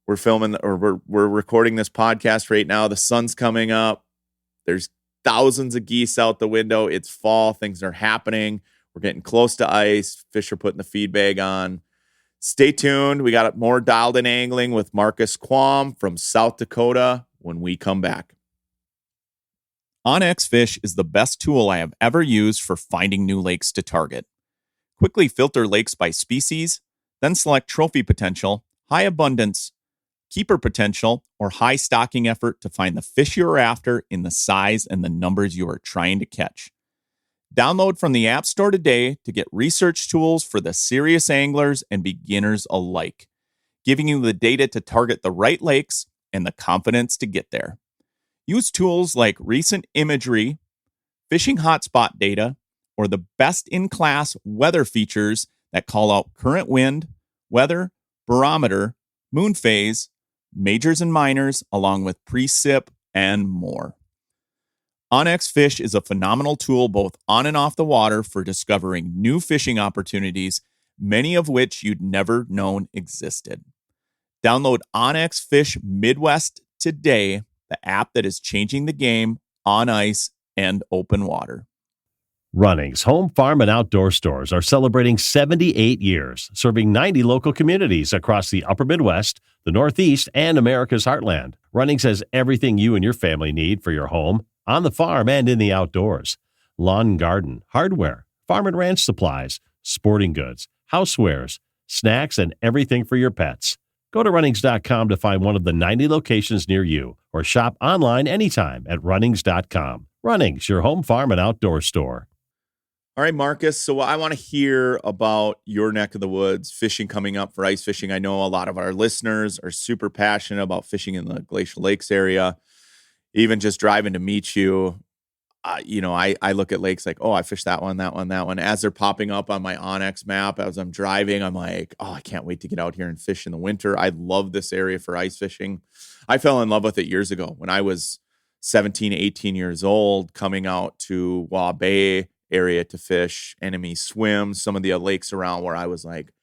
We're filming or we're recording this podcast right now. The sun's coming up. There's thousands of geese out the window. It's fall. Things are happening. We're getting close to ice. Fish are putting the feed bag on. Stay tuned. We got more dialed in angling with Marcus Quam from South Dakota when we come back. OnX Fish is the best tool I have ever used for finding new lakes to target. Quickly filter lakes by species, then select trophy potential, high abundance, keeper potential, or high stocking effort to find the fish you're after in the size and the numbers you are trying to catch. Download from the App Store today to get research tools for the serious anglers and beginners alike, giving you the data to target the right lakes and the confidence to get there. Use tools like recent imagery, fishing hotspot data, or the best-in-class weather features that call out current wind, weather, barometer, moon phase, majors and minors, along with precip and more. OnX Fish is a phenomenal tool both on and off the water for discovering new fishing opportunities, many of which you'd never known existed. Download OnX Fish Midwest today, the app that is changing the game on ice and open water. Runnings Home, Farm, and Outdoor stores are celebrating 78 years, serving 90 local communities across the Upper Midwest, the Northeast, and America's Heartland. Runnings has everything you and your family need for your home, on the farm, and in the outdoors. Lawn and garden, hardware, farm and ranch supplies, sporting goods, housewares, snacks, and everything for your pets. Go to runnings.com to find one of the 90 locations near you or shop online anytime at runnings.com. Runnings, your home, farm, and outdoor store. All right, Marcus. So I want to hear about your neck of the woods, fishing coming up for ice fishing. I know a lot of our listeners are super passionate about fishing in the Glacial Lakes area. Even just driving to meet you, I look at lakes like, oh, I fished that one, that one, that one. As they're popping up on my OnX map, as I'm driving, I'm like, oh, I can't wait to get out here and fish in the winter. I love this area for ice fishing. I fell in love with it years ago when I was 17, 18 years old, coming out to Waugh Bay area to fish, Enemy Swim, some of the lakes around where I was like,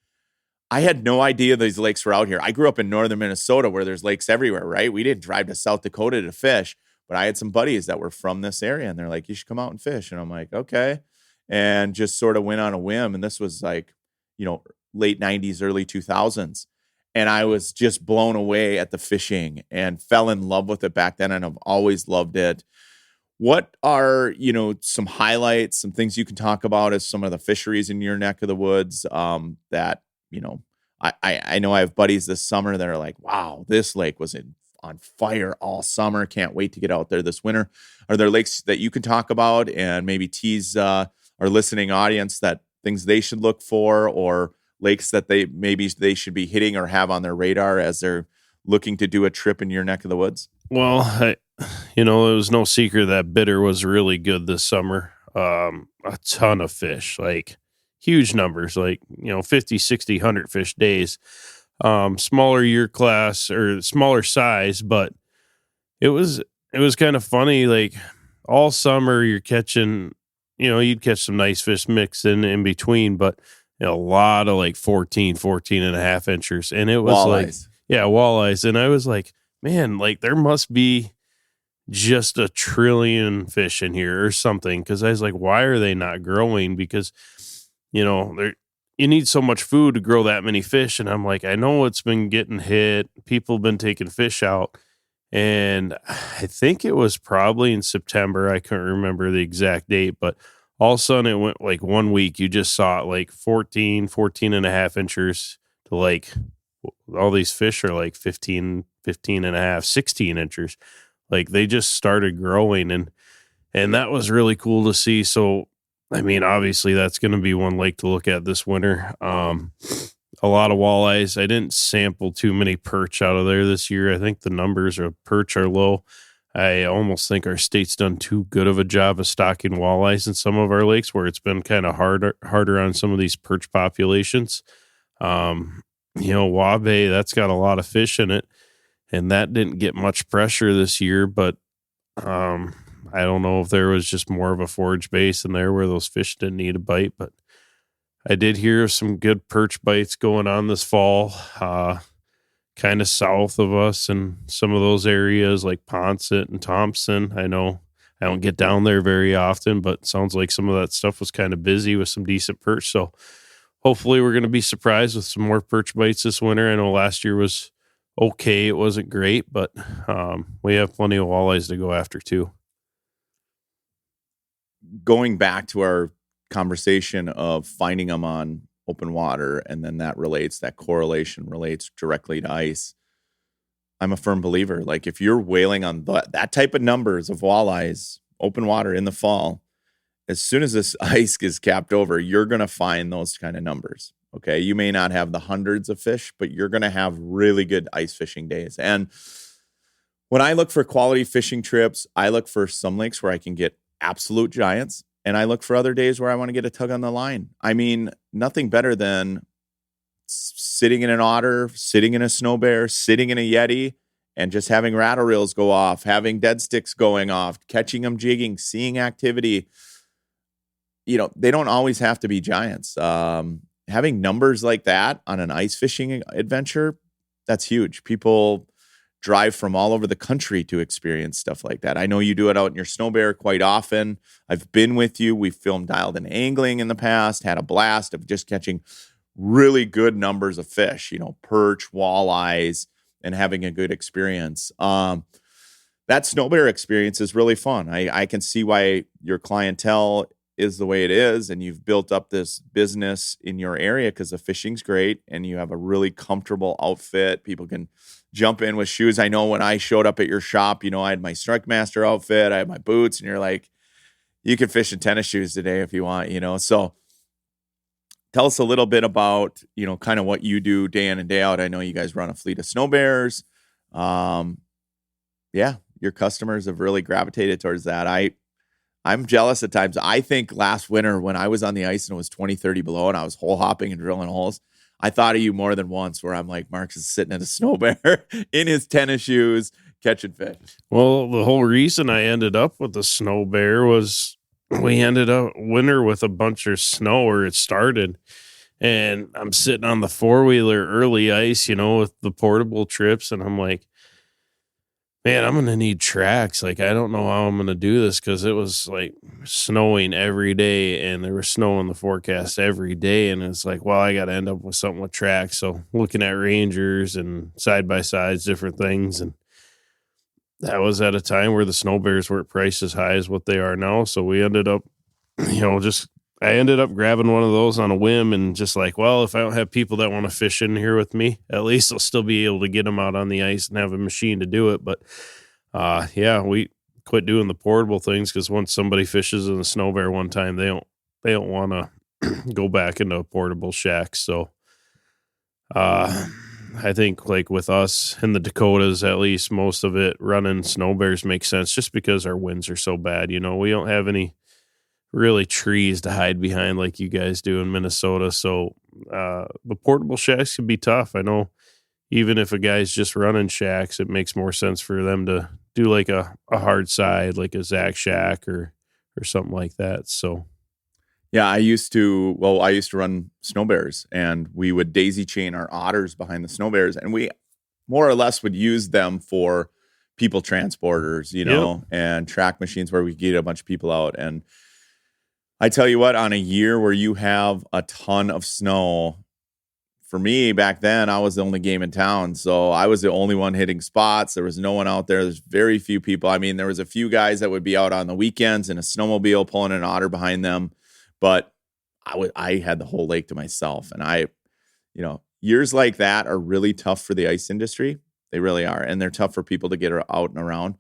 I had no idea these lakes were out here. I grew up in northern Minnesota where there's lakes everywhere, right? We didn't drive to South Dakota to fish, but I had some buddies that were from this area and they're like, you should come out and fish. And I'm like, okay. And just sort of went on a whim. And this was like, late 90s, early 2000s. And I was just blown away at the fishing and fell in love with it back then. And I've always loved it. What are, some highlights, some things you can talk about as some of the fisheries in your neck of the woods that, I know I have buddies this summer that are like, wow, this lake was on fire all summer. Can't wait to get out there this winter. Are there lakes that you can talk about and maybe tease our listening audience that things they should look for, or lakes that they should be hitting or have on their radar as they're looking to do a trip in your neck of the woods? Well, it was no secret that Bitter was really good this summer. A ton of fish, like huge numbers, like, 50, 60, 100 fish days. Smaller year class or smaller size, but it was kind of funny. Like all summer you're catching, you'd catch some nice fish mixed in between, but a lot of like 14 and a half inchers. And it was walleyes. Walleyes. And I was like, man, like there must be just a trillion fish in here or something. Cause I was like, why are they not growing? Because, you need so much food to grow that many fish. And I'm like, I know it's been getting hit. People have been taking fish out. And I think it was probably in September. I couldn't remember the exact date, but all of a sudden it went like 1 week. You just saw it like 14 and a half inches to like all these fish are like 15 and a half, 16 inches. Like they just started growing. And And that was really cool to see. So, I mean, obviously that's going to be one lake to look at this winter. A lot of walleyes. I didn't sample too many perch out of there this year. I think the numbers of perch are low. I almost think our state's done too good of a job of stocking walleyes in some of our lakes, where it's been kind of harder on some of these perch populations. Wabe, that's got a lot of fish in it, and that didn't get much pressure this year, but I don't know if there was just more of a forage base in there where those fish didn't need a bite, but I did hear some good perch bites going on this fall, kind of south of us and some of those areas like Poncet and Thompson. I know I don't get down there very often, but it sounds like some of that stuff was kind of busy with some decent perch. So hopefully we're going to be surprised with some more perch bites this winter. I know last year was okay. It wasn't great, but we have plenty of walleyes to go after too. Going back to our conversation of finding them on open water, and then that correlation relates directly to ice. I'm a firm believer. Like if you're whaling on that type of numbers of walleyes, open water in the fall, as soon as this ice is capped over, you're going to find those kind of numbers. Okay. You may not have the hundreds of fish, but you're going to have really good ice fishing days. And when I look for quality fishing trips, I look for some lakes where I can get absolute giants. And I look for other days where I want to get a tug on the line. I mean, nothing better than sitting in an otter, sitting in a snow bear, sitting in a yeti, and just having rattle reels go off, having dead sticks going off, catching them jigging, seeing activity. They don't always have to be giants. Having numbers like that on an ice fishing adventure, that's huge. People drive from all over the country to experience stuff like that. I know you do it out in your snow bear quite often. I've been with you. We've filmed dialed in angling in the past, had a blast of just catching really good numbers of fish, perch, walleyes, and having a good experience. That snow bear experience is really fun. I can see why your clientele is the way it is, and you've built up this business in your area because the fishing's great and you have a really comfortable outfit. People can jump in with shoes. I know when I showed up at your shop, I had my Strike Master outfit, I had my boots, and you're like, you can fish in tennis shoes today if you want, So tell us a little bit about, kind of what you do day in and day out. I know you guys run a fleet of snow bears. Your customers have really gravitated towards that. I'm jealous at times. I think last winter when I was on the ice and it was 20, 30 below and I was hole hopping and drilling holes, I thought of you more than once where I'm like, Marcus is sitting at a snow bear in his tennis shoes catching fish. Well, the whole reason I ended up with the snow bear was we ended up winter with a bunch of snow where it started. And I'm sitting on the four-wheeler early ice, with the portable trips. And I'm like, man, I'm going to need tracks. Like, I don't know how I'm going to do this because it was like snowing every day and there was snow in the forecast every day. And it's like, well, I got to end up with something with tracks. So looking at Rangers and side-by-sides, different things. And that was at a time where the snow bears weren't priced as high as what they are now. So we ended up, I ended up grabbing one of those on a whim and just like, well, if I don't have people that want to fish in here with me, at least I'll still be able to get them out on the ice and have a machine to do it. But we quit doing the portable things because once somebody fishes in a snow bear one time, they don't want to go back into a portable shack. So I think like with us in the Dakotas, at least most of it running snow bears makes sense just because our winds are so bad. We don't have any really trees to hide behind like you guys do in Minnesota. So the portable shacks can be tough. I know even if a guy's just running shacks, it makes more sense for them to do like a hard side, like a Zach shack or something like that. So yeah, I used to run snow bears, and we would daisy chain our otters behind the snow bears, and we more or less would use them for people transporters, and track machines where we get a bunch of people out. And I tell you what, on a year where you have a ton of snow, for me back then, I was the only game in town. So I was the only one hitting spots. There was no one out there. There's very few people. I mean, there was a few guys that would be out on the weekends in a snowmobile pulling an otter behind them. But I had the whole lake to myself. And years like that are really tough for the ice industry. They really are. And they're tough for people to get out and around.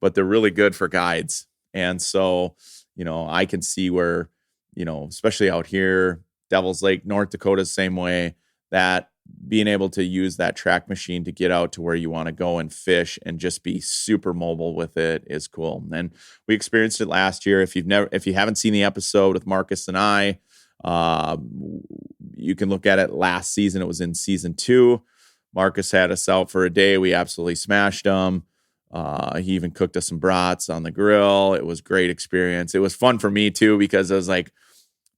But they're really good for guides. And so, I can see where, especially out here, Devil's Lake, North Dakota, same way, that being able to use that track machine to get out to where you want to go and fish and just be super mobile with it is cool. And we experienced it last year. If you haven't seen the episode with Marcus and I, you can look at it last season. It was in season 2. Marcus had us out for a day. We absolutely smashed them. He even cooked us some brats on the grill. It was a great experience. It was fun for me too, because it was like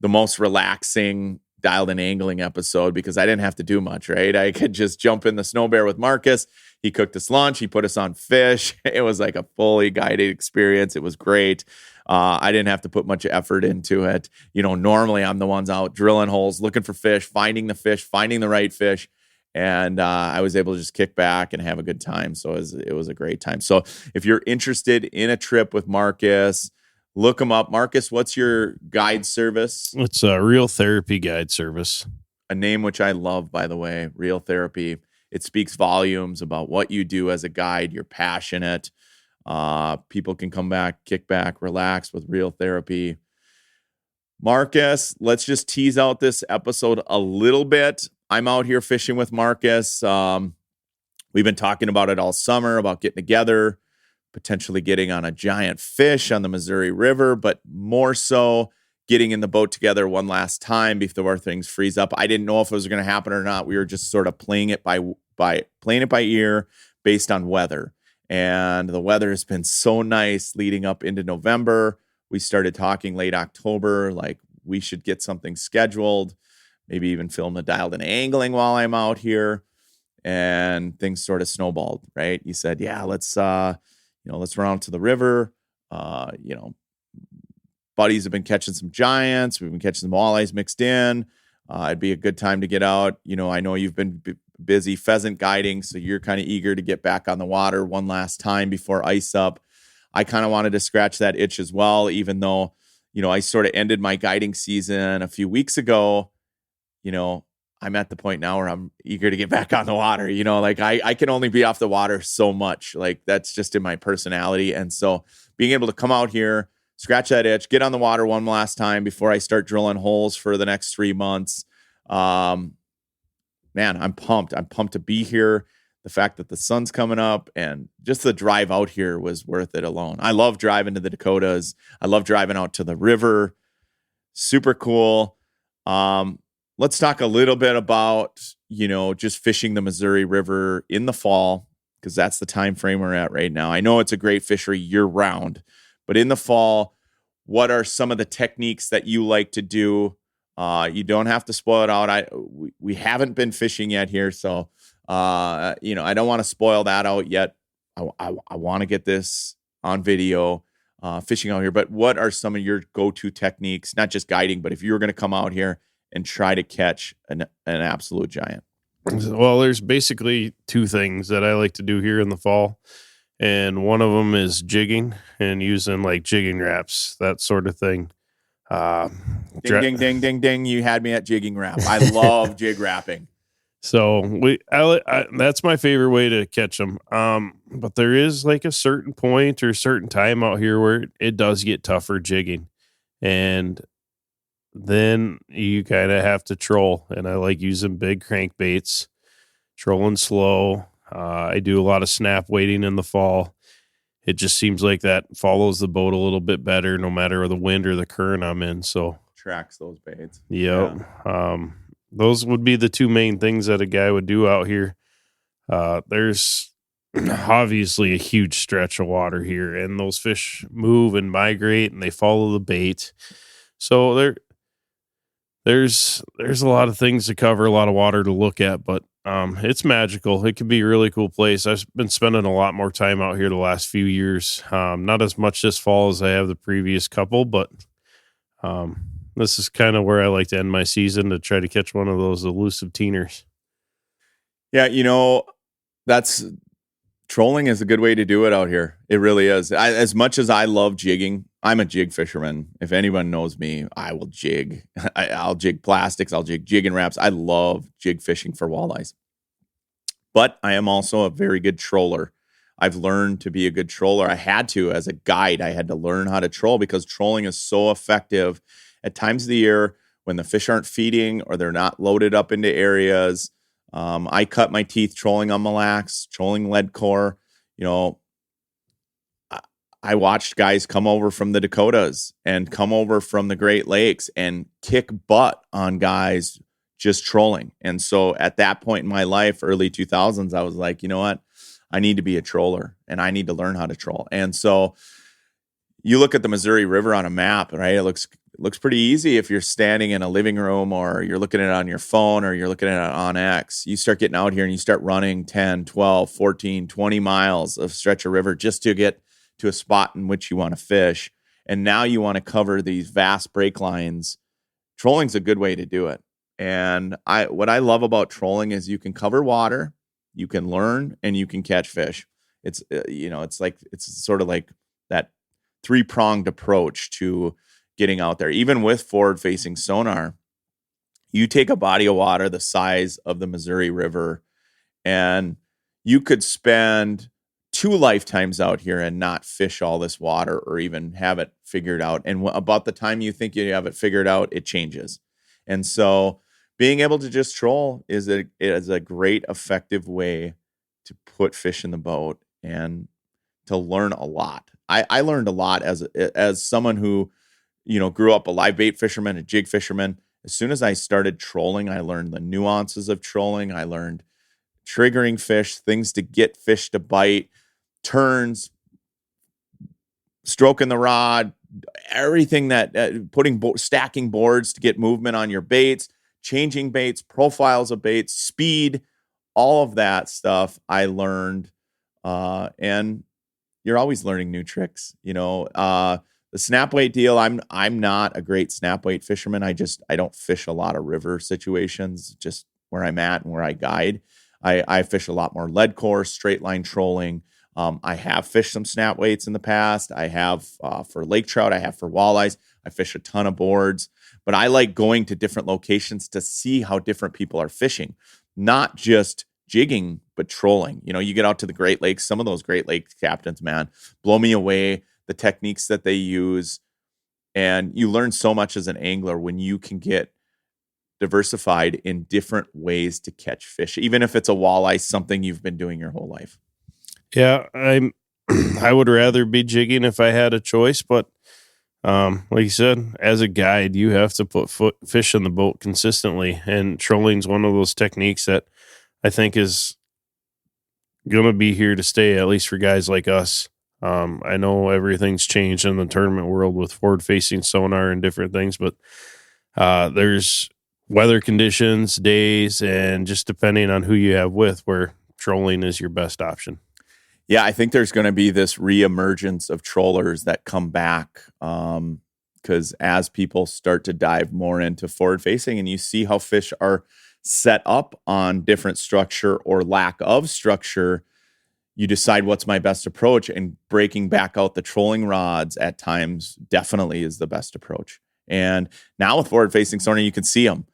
the most relaxing dialed in angling episode, because I didn't have to do much, right? I could just jump in the snow bear with Marcus. He cooked us lunch. He put us on fish. It was like a fully guided experience. It was great. I didn't have to put much effort into it. Normally I'm the ones out drilling holes, looking for fish, finding the right fish. And I was able to just kick back and have a good time. So it was a great time. So if you're interested in a trip with Marcus, look him up. Marcus, what's your guide service? It's a Real Therapy guide service. A name which I love, by the way, Real Therapy. It speaks volumes about what you do as a guide. You're passionate. People can come back, kick back, relax with Real Therapy. Marcus, let's just tease out this episode a little bit. I'm out here fishing with Marcus. We've been talking about it all summer, about getting together, potentially getting on a giant fish on the Missouri River, but more so getting in the boat together one last time before things freeze up. I didn't know if it was going to happen or not. We were just sort of playing it by ear based on weather. And the weather has been so nice leading up into November. We started talking late October, like we should get something scheduled, maybe even film the dialed in angling while I'm out here. And things sort of snowballed, right? You said, yeah, let's run out to the river. Buddies have been catching some giants. We've been catching some walleyes mixed in. It'd be a good time to get out. I know you've been busy pheasant guiding, so you're kind of eager to get back on the water one last time before ice up. I kind of wanted to scratch that itch as well, even though, I sort of ended my guiding season a few weeks ago. I'm at the point now where I'm eager to get back on the water. I can only be off the water so much. Like that's just in my personality. And so being able to come out here, scratch that itch, get on the water one last time before I start drilling holes for the next 3 months. Man, I'm pumped. I'm pumped to be here. The fact that the sun's coming up and just the drive out here was worth it alone. I love driving to the Dakotas. I love driving out to the river. Super cool. Let's talk a little bit about, just fishing the Missouri River in the fall, because that's the time frame we're at right now. I know it's a great fishery year round, but in the fall, what are some of the techniques that you like to do? You don't have to spoil it out. We haven't been fishing yet here, so I don't want to spoil that out yet. I want to get this on video, fishing out here. But what are some of your go-to techniques? Not just guiding, but if you were going to come out here and try to catch an absolute giant? Well, there's basically 2 things that I like to do here in the fall. And one of them is jigging and using like jigging wraps, that sort of thing. Ding, ding, ding, ding. You had me at jigging wrap. I love jig wrapping. So that's my favorite way to catch them. But there is like a certain point or certain time out here where it does get tougher jigging. And then you kind of have to troll, and I like using big crankbaits, trolling slow. I do a lot of snap waiting in the fall. It just seems like that follows the boat a little bit better, no matter the wind or the current I'm in. So tracks those baits. Yep. Yeah. Those would be the 2 main things that a guy would do out here. There's obviously a huge stretch of water here, and those fish move and migrate, and they follow the bait. So there's a lot of things to cover, a lot of water to look at, but it's magical. It can be a really cool place. I've been spending a lot more time out here the last few years. Not as much this fall as I have the previous couple, but this is kind of where I like to end my season, to try to catch one of those elusive teeners. Yeah, trolling is a good way to do it out here. It really is. As much as I love jigging, I'm a jig fisherman. If anyone knows me, I will jig. I'll jig plastics. I'll jig jigging wraps. I love jig fishing for walleyes. But I am also a very good troller. I've learned to be a good troller. I had to, as a guide, I had to learn how to troll because trolling is so effective at times of the year when the fish aren't feeding or they're not loaded up into areas. I cut my teeth trolling on Mille Lacs, trolling lead core. I watched guys come over from the Dakotas and come over from the Great Lakes and kick butt on guys just trolling. And so at that point in my life, early 2000s, I was like, you know what? I need to be a troller and I need to learn how to troll. And so you look at the Missouri River on a map, right? It looks pretty easy if you're standing in a living room or you're looking at it on your phone or you're looking at it on X. You start getting out here and you start running 10, 12, 14, 20 miles of stretch of river just to get to a spot in which you want to fish. And now you want to cover these vast break lines. Trolling's a good way to do it. And what I love about trolling is you can cover water, you can learn, and you can catch fish. It's sort of like that 3-pronged approach to getting out there. Even with forward-facing sonar, you take a body of water the size of the Missouri River, and you could spend 2 lifetimes out here and not fish all this water or even have it figured out. And about the time you think you have it figured out, it changes. And so being able to just troll is a great, effective way to put fish in the boat and to learn a lot. I learned a lot as someone who, grew up a live bait fisherman, a jig fisherman. As soon as I started trolling, I learned the nuances of trolling. I learned triggering fish, things to get fish to bite, turns, stroking the rod, everything that stacking boards to get movement on your baits, changing baits, profiles of baits, speed, all of that stuff I learned. And you're always learning new tricks. The snap weight deal, I'm not a great snap weight fisherman. I don't fish a lot of river situations, just where I'm at and where I guide. I fish a lot more lead core, straight line trolling. I have fished some snap weights in the past. I have for lake trout. I have for walleyes. I fish a ton of boards. But I like going to different locations to see how different people are fishing, not just jigging, but trolling. You get out to the Great Lakes. Some of those Great Lakes captains, man, blow me away. The techniques that they use. And you learn so much as an angler when you can get diversified in different ways to catch fish, even if it's a walleye, something you've been doing your whole life. Yeah, I would rather be jigging if I had a choice, but like you said, as a guide, you have to put fish in the boat consistently, and trolling is one of those techniques that I think is going to be here to stay, at least for guys like us. I know everything's changed in the tournament world with forward-facing sonar and different things, but there's weather conditions, days, and just depending on who you have with, where trolling is your best option. Yeah, I think there's going to be this reemergence of trollers that come back because as people start to dive more into forward-facing and you see how fish are set up on different structure or lack of structure, you decide what's my best approach, and breaking back out the trolling rods at times definitely is the best approach. And now with forward-facing sonar, you can see them,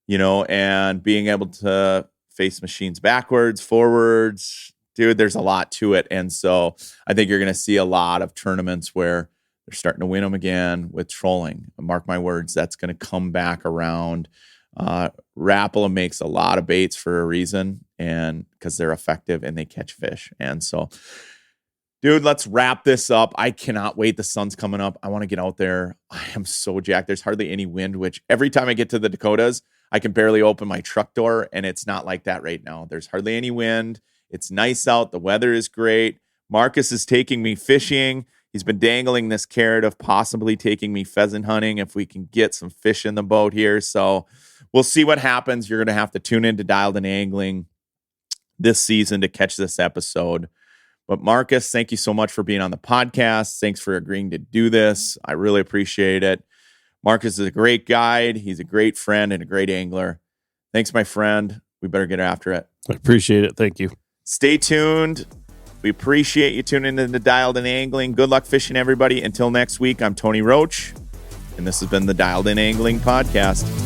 and being able to face machines backwards, forwards, dude, there's a lot to it. And so I think you're going to see a lot of tournaments where they're starting to win them again with trolling. Mark my words, that's going to come back around. Rapala makes a lot of baits for a reason, and because they're effective and they catch fish. And so, dude, let's wrap this up. I cannot wait. The sun's coming up. I want to get out there. I am so jacked. There's hardly any wind, which every time I get to the Dakotas, I can barely open my truck door, and it's not like that right now. There's hardly any wind. It's nice out. The weather is great. Marcus is taking me fishing. He's been dangling this carrot of possibly taking me pheasant hunting if we can get some fish in the boat here. So we'll see what happens. You're going to have to tune in to Dialed In Angling this season to catch this episode. But Marcus, thank you so much for being on the podcast. Thanks for agreeing to do this. I really appreciate it. Marcus is a great guide. He's a great friend and a great angler. Thanks, my friend. We better get after it. I appreciate it. Thank you. Stay tuned. We appreciate you tuning in to Dialed In Angling. Good luck fishing, everybody. Until next week, I'm Tony Roach, and this has been the Dialed In Angling Podcast.